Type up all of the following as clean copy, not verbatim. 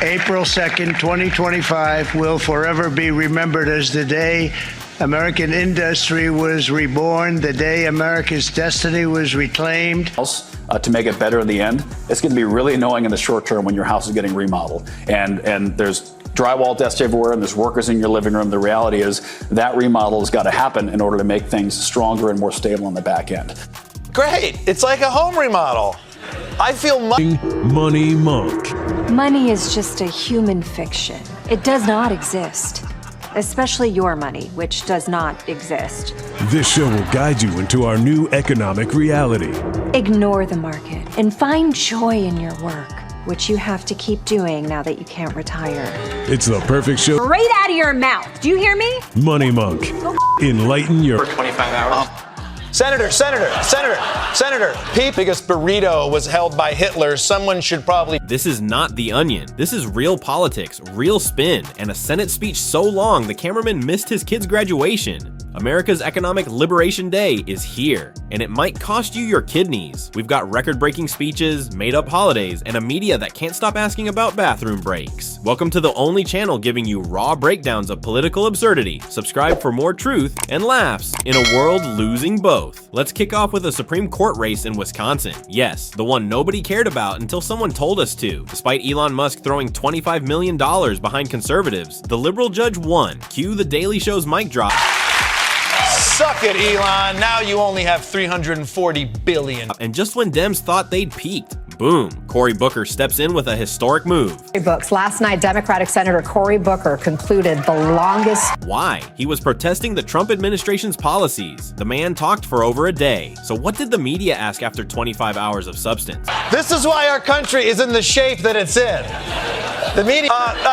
April 2nd, 2025 will forever be remembered as the day American industry was reborn, the day America's destiny was reclaimed. To make it better in the end, it's going to be really annoying in the short term when your house is getting remodeled and there's drywall dust everywhere and there's workers in your living room. The reality is that remodel has got to happen in order to make things stronger and more stable on the back end. Great. It's like a home remodel. I feel Money Monk. Money is just a human fiction. It does not exist. Especially your money, which does not exist. This show will guide you into our new economic reality. Ignore the market and find joy in your work, which you have to keep doing now that you can't retire. It's the perfect show. Right out of your mouth. Do you hear me? Money Monk. Enlighten your... For 25 hours. Senator, Pete's biggest burrito was held by Hitler. Someone should probably... This is not The Onion. This is real politics, real spin, and a Senate speech so long the cameraman missed his kid's graduation. America's Economic Liberation Day is here, and it might cost you your kidneys. We've got record-breaking speeches, made-up holidays, and a media that can't stop asking about bathroom breaks. Welcome to the only channel giving you raw breakdowns of political absurdity. Subscribe for more truth and laughs in a world losing both. Let's kick off with a Supreme Court race in Wisconsin. Yes, the one nobody cared about until someone told us to. Despite Elon Musk throwing $25 million behind conservatives, the liberal judge won. Cue The Daily Show's mic drop. Suck it, Elon. Now you only have $340 billion. And just when Dems thought they'd peaked, boom, Cory Booker steps in with a historic move. Books. Last night, Democratic Senator Cory Booker concluded the longest... Why? He was protesting the Trump administration's policies. The man talked for over a day. So what did the media ask after 25 hours of substance? This is why our country is in the shape that it's in. The media...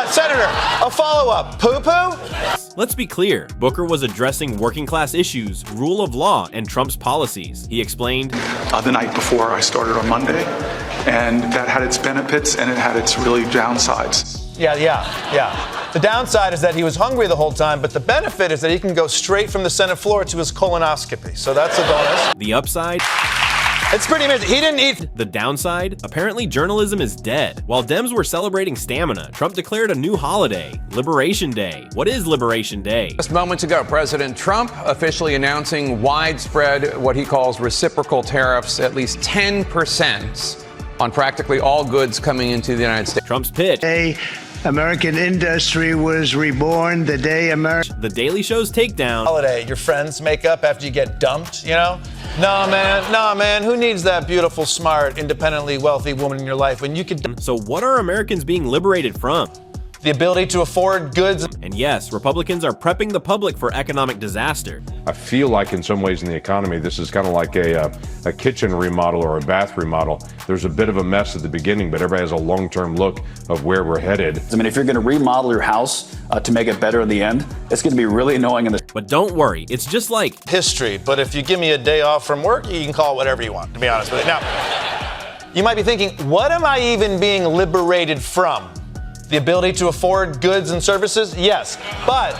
Senator, a follow-up. Poo-poo? Let's be clear, Booker was addressing working-class issues, rule of law, and Trump's policies. He explained, the night before I started on Monday, and that had its benefits and it had its really downsides. Yeah. The downside is that he was hungry the whole time, but the benefit is that he can go straight from the Senate floor to his colonoscopy. So that's a bonus. The upside? It's pretty amazing. He didn't eat. The downside? Apparently journalism is dead. While Dems were celebrating stamina, Trump declared a new holiday, Liberation Day. What is Liberation Day? Just moments ago, President Trump officially announcing widespread, what he calls reciprocal tariffs, at least 10% on practically all goods coming into the United States. Trump's pitch. American industry was reborn, the day The Daily Show's takedown. Holiday, your friends make up after you get dumped, you know? Nah, man, who needs that beautiful, smart, independently wealthy woman in your life when you could... So what are Americans being liberated from? The ability to afford goods. And yes, Republicans are prepping the public for economic disaster. I feel like in some ways in the economy, this is kind of like a kitchen remodel or a bath remodel. There's a bit of a mess at the beginning, but everybody has a long-term look of where we're headed. I mean, if you're going to remodel your house to make it better in the end, it's going to be really annoying in the... But don't worry, it's just like history, but if you give me a day off from work, you can call it whatever you want, to be honest with you. Now, you might be thinking, what am I even being liberated from? The ability to afford goods and services? Yes. But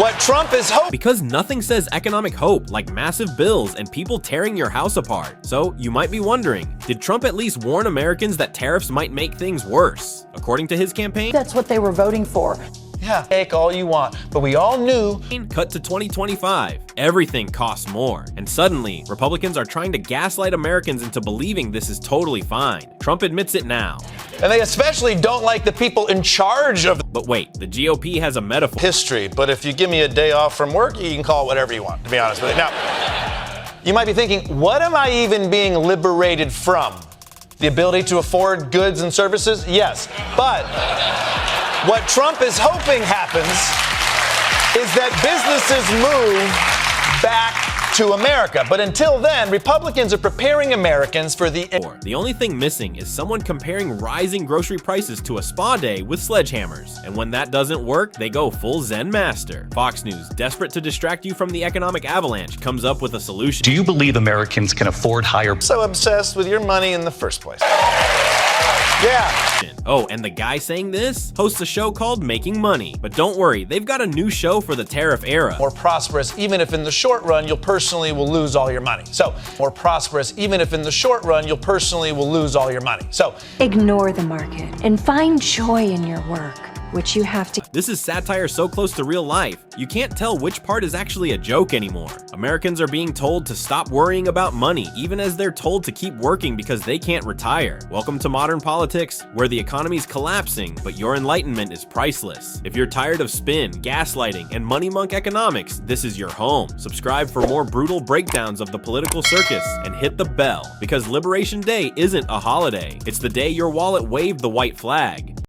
what Trump is hoping... Because nothing says economic hope like massive bills and people tearing your house apart. So you might be wondering, did Trump at least warn Americans that tariffs might make things worse? According to his campaign, That's what they were voting for. Yeah, take all you want, but we all knew... Cut to 2025. Everything costs more. And suddenly, Republicans are trying to gaslight Americans into believing this is totally fine. Trump admits it now. And they especially don't like the people in charge of... But wait, the GOP has a metaphor. History, but if you give me a day off from work, you can call it whatever you want, to be honest with you. Now, you might be thinking, what am I even being liberated from? The ability to afford goods and services? Yes. But what Trump is hoping happens is that businesses move back to America. But until then, Republicans are preparing Americans for the... The only thing missing is someone comparing rising grocery prices to a spa day with sledgehammers. And when that doesn't work, they go full Zen master. Fox News, desperate to distract you from the economic avalanche, comes up with a solution. Do you believe Americans can afford higher... So obsessed with your money in the first place. Yeah. Oh, and the guy saying this hosts a show called Making Money. But don't worry, they've got a new show for the tariff era. More prosperous, even if in the short run you'll personally will lose all your money. So, more prosperous, even if in the short run you'll personally will lose all your money. So, Ignore the market and find joy in your work, which you have to. This is satire so close to real life, you can't tell which part is actually a joke anymore. Americans are being told to stop worrying about money, even as they're told to keep working because they can't retire. Welcome to modern politics, where the economy's collapsing, but your enlightenment is priceless. If you're tired of spin, gaslighting, and money monk economics, this is your home. Subscribe for more brutal breakdowns of the political circus, and hit the bell, because Liberation Day isn't a holiday. It's the day your wallet waved the white flag.